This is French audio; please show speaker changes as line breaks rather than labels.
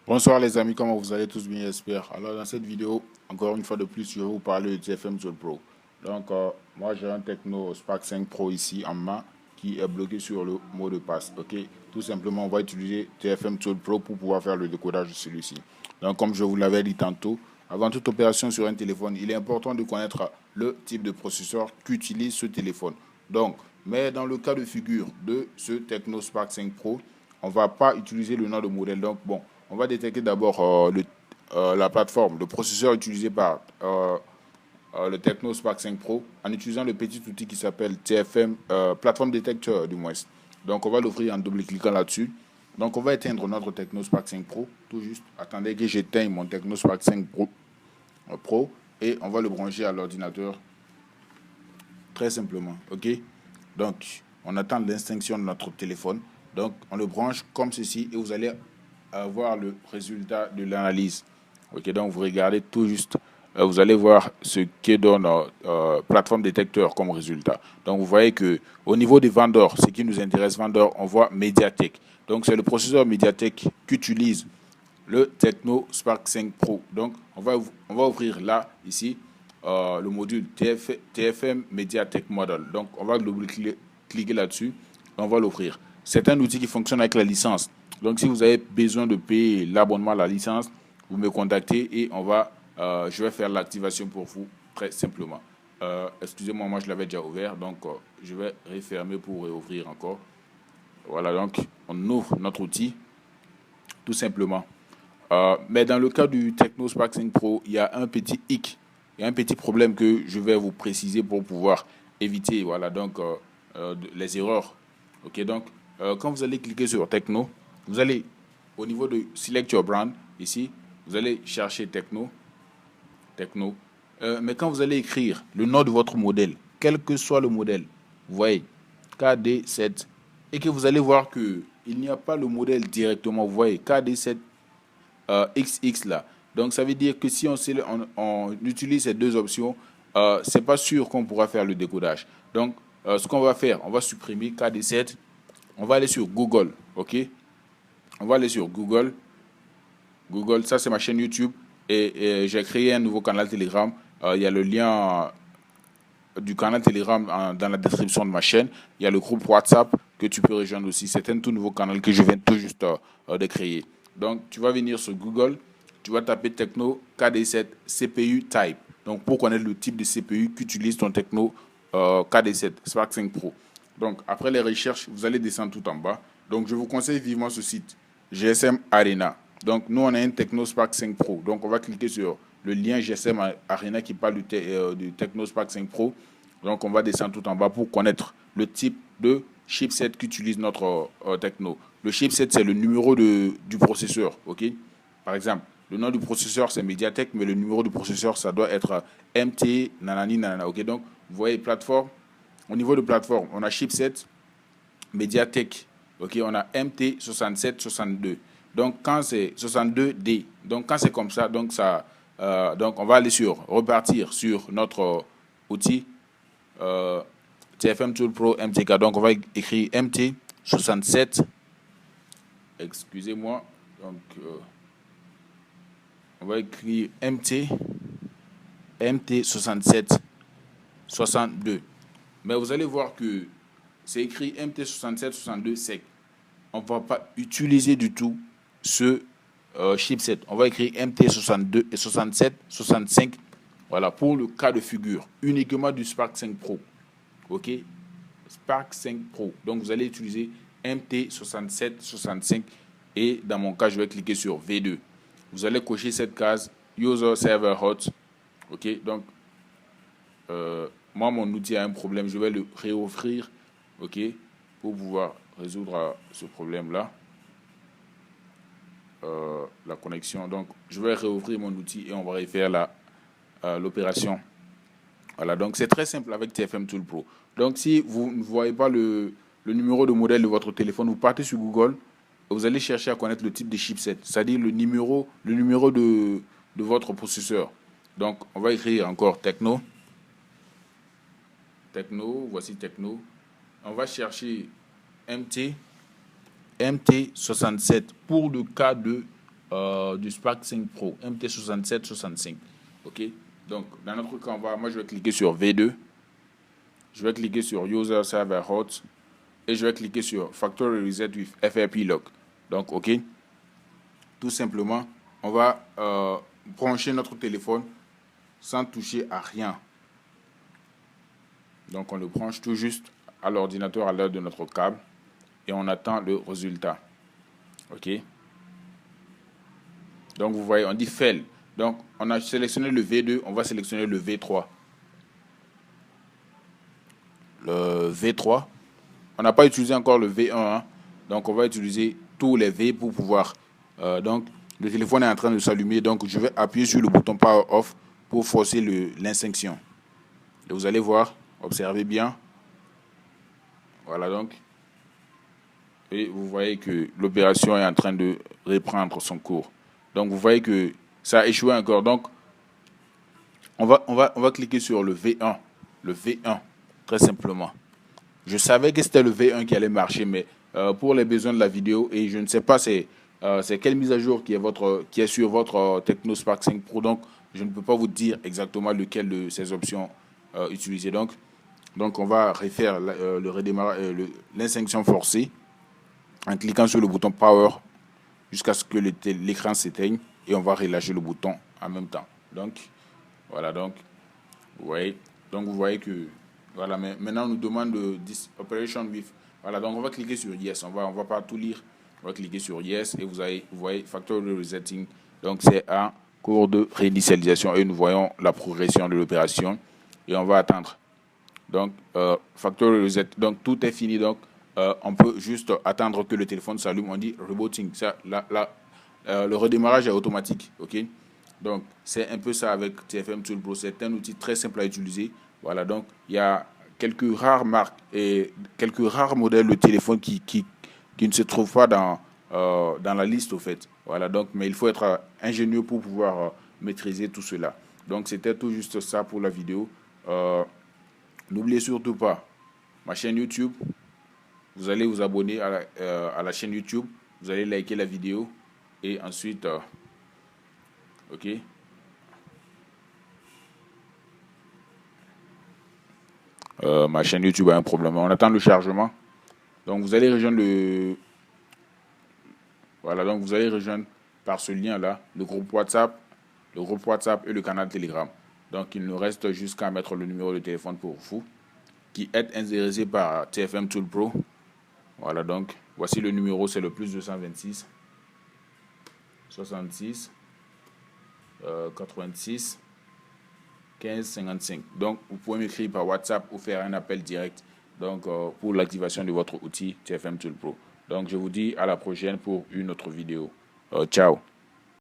Bonsoir les amis, comment vous allez tous bien, j'espère. Alors dans cette vidéo, encore une fois de plus, je vais vous parler de TFM Tool Pro. Moi j'ai un Tecno Spark 5 Pro ici en main qui est bloqué sur le mot de passe. Ok, tout simplement, on va utiliser TFM Tool Pro pour pouvoir faire le décodage de celui-ci. Donc comme je vous l'avais dit tantôt, avant toute opération sur un téléphone, il est important de connaître le type de processeur qu'utilise ce téléphone. Mais dans le cas de figure de ce Tecno Spark 5 Pro, on ne va pas utiliser le nom de modèle. On va détecter d'abord la plateforme, le processeur utilisé par le Tecno Spark 5 Pro en utilisant le petit outil qui s'appelle TFM, plateforme détecteur du moins. Donc, on va l'ouvrir en double-cliquant là-dessus. Donc, on va éteindre notre Tecno Spark 5 Pro. Tout juste, attendez que j'éteigne mon Tecno Spark 5 Pro et on va le brancher à l'ordinateur très simplement. OK? Donc, on attend l'extinction de notre téléphone. Donc, on le branche comme ceci et vous allez avoir le résultat de l'analyse. Ok, donc vous regardez tout juste, vous allez voir ce que donne plateforme détecteur comme résultat. Donc vous voyez que au niveau des vendeurs, ce qui nous intéresse, vendeurs, on voit Mediatek. Donc c'est le processeur Mediatek qu'utilise le Tecno Spark 5 Pro. Donc on va ouvrir là, ici, le module TFM Mediatek Model. Donc on va cliquer là-dessus, on va l'ouvrir. C'est un outil qui fonctionne avec la licence. Donc si vous avez besoin de payer l'abonnement à la licence, vous me contactez et je vais faire l'activation pour vous très simplement. Excusez-moi, moi je l'avais déjà ouvert, donc je vais refermer pour réouvrir encore. Voilà, donc on ouvre notre outil tout simplement. Mais dans le cas du Tecno Spark 5 Pro, il y a un petit hic, il y a un petit problème que je vais vous préciser pour pouvoir éviter les erreurs. Ok, quand vous allez cliquer sur Tecno, vous allez au niveau de Select Your Brand, ici, vous allez chercher Tecno. Mais quand vous allez écrire le nom de votre modèle, quel que soit le modèle, vous voyez, KD7, et que vous allez voir qu'il n'y a pas le modèle directement, vous voyez, KD7 XX là. Donc ça veut dire que si on utilise ces deux options, c'est pas sûr qu'on pourra faire le décodage. Donc ce qu'on va faire, on va supprimer KD7, on va aller sur Google, ok? On va aller sur Google. Google, ça c'est ma chaîne YouTube et j'ai créé un nouveau canal Telegram. Il y a le lien du canal Telegram dans la description de ma chaîne. Il y a le groupe WhatsApp que tu peux rejoindre aussi. C'est un tout nouveau canal que je viens tout juste de créer. Donc, tu vas venir sur Google, tu vas taper Tecno KD7 CPU Type. Donc, pour connaître le type de CPU qu'utilise ton Tecno KD7 Spark 5 Pro. Donc, après les recherches, vous allez descendre tout en bas. Donc, je vous conseille vivement ce site, GSM Arena. Donc, nous, on a un Tecno Spark 5 Pro. Donc, on va cliquer sur le lien GSM Arena qui parle du Tecno Spark 5 Pro. Donc, on va descendre tout en bas pour connaître le type de chipset qu'utilise notre Tecno. Le chipset, c'est le numéro du processeur. Ok. Par exemple, le nom du processeur, c'est Mediatek, mais le numéro du processeur, ça doit être MT, nanani, nanana. Ok. Donc, vous voyez, plateforme. Au niveau de plateforme, on a chipset Mediatek. Ok. On a MT6762. Donc, quand c'est 62D, donc quand c'est comme ça, donc on va aller repartir sur notre outil TFM Tool Pro MTK. Donc, on va écrire MT67. Excusez-moi. On va écrire MT67 62. Mais vous allez voir que c'est écrit MT67 62 sec. On ne va pas utiliser du tout ce chipset. On va écrire MT62 et 67 65. Voilà, pour le cas de figure, uniquement du Spark 5 Pro. Ok, Spark 5 Pro. Donc, vous allez utiliser MT67 65 et dans mon cas, je vais cliquer sur V2. Vous allez cocher cette case User Server Hot. Ok, donc moi, mon outil a un problème. Je vais le réoffrir, ok, pour pouvoir résoudre ce problème-là. La connexion. Donc, je vais réouvrir mon outil et on va refaire l'opération. Voilà, donc c'est très simple avec TFM Tool Pro. Donc, si vous ne voyez pas le numéro de modèle de votre téléphone, vous partez sur Google, vous allez chercher à connaître le type de chipset, c'est-à-dire le numéro de votre processeur. Donc, on va écrire encore Tecno, voici Tecno. On va chercher MT67 pour le cas de du Spark 5 Pro MT6765. Ok, donc dans notre cas, moi je vais cliquer sur V2, je vais cliquer sur User Server Host et je vais cliquer sur Factory Reset with FRP Lock. Donc ok, tout simplement on va brancher notre téléphone sans toucher à rien. Donc on le branche tout juste à l'ordinateur à l'aide de notre câble et on attend le résultat. Ok, donc vous voyez, on dit fail. Donc on a sélectionné le V2, on va sélectionner le V3. Le V3, on n'a pas utilisé encore le V1, hein. Donc on va utiliser tous les V pour pouvoir. Donc le téléphone est en train de s'allumer, donc je vais appuyer sur le bouton Power Off pour forcer l'inspection. Et vous allez voir, observez bien. Voilà donc. Et vous voyez que l'opération est en train de reprendre son cours. Donc vous voyez que ça a échoué encore. Donc on va cliquer sur le V1. Le V1, très simplement. Je savais que c'était le V1 qui allait marcher, mais pour les besoins de la vidéo, et je ne sais pas c'est quelle mise à jour qui est sur votre Tecno Spark 5 Pro. Donc je ne peux pas vous dire exactement lequel de ces options utiliser. Donc on va refaire le redémarrage, l'inspection forcée en cliquant sur le bouton Power jusqu'à ce que l'écran s'éteigne et on va relâcher le bouton en même temps. Donc voilà, donc vous voyez que voilà, mais maintenant on nous demande de this operation with. Voilà, donc on va cliquer sur yes, on va pas tout lire. On va cliquer sur yes et vous voyez factory resetting. Donc c'est un cours de réinitialisation et nous voyons la progression de l'opération et on va attendre. Donc factory reset, donc tout est fini. Donc on peut juste attendre que le téléphone s'allume. On dit rebooting. Ça, le redémarrage est automatique. Ok. Donc c'est un peu ça avec TFM Tool Pro. C'est un outil très simple à utiliser. Voilà, donc il y a quelques rares marques et quelques rares modèles de téléphone qui ne se trouvent pas dans la liste au fait. Voilà, donc mais il faut être ingénieux pour pouvoir maîtriser tout cela. Donc c'était tout juste ça pour la vidéo. N'oubliez surtout pas ma chaîne YouTube. Vous allez vous abonner à la chaîne YouTube. Vous allez liker la vidéo et ensuite ok. Ma chaîne YouTube a un problème. On attend le chargement. Donc vous allez rejoindre voilà, donc vous allez rejoindre par ce lien là le groupe WhatsApp et le canal Telegram. Donc il nous reste jusqu'à mettre le numéro de téléphone pour vous qui est intéressé par TFM Tool Pro. Voilà, donc voici le numéro, c'est le plus 226 66 86 15 55. Donc vous pouvez m'écrire par WhatsApp ou faire un appel direct donc pour l'activation de votre outil TFM Tool Pro. Donc je vous dis à la prochaine pour une autre vidéo. Ciao.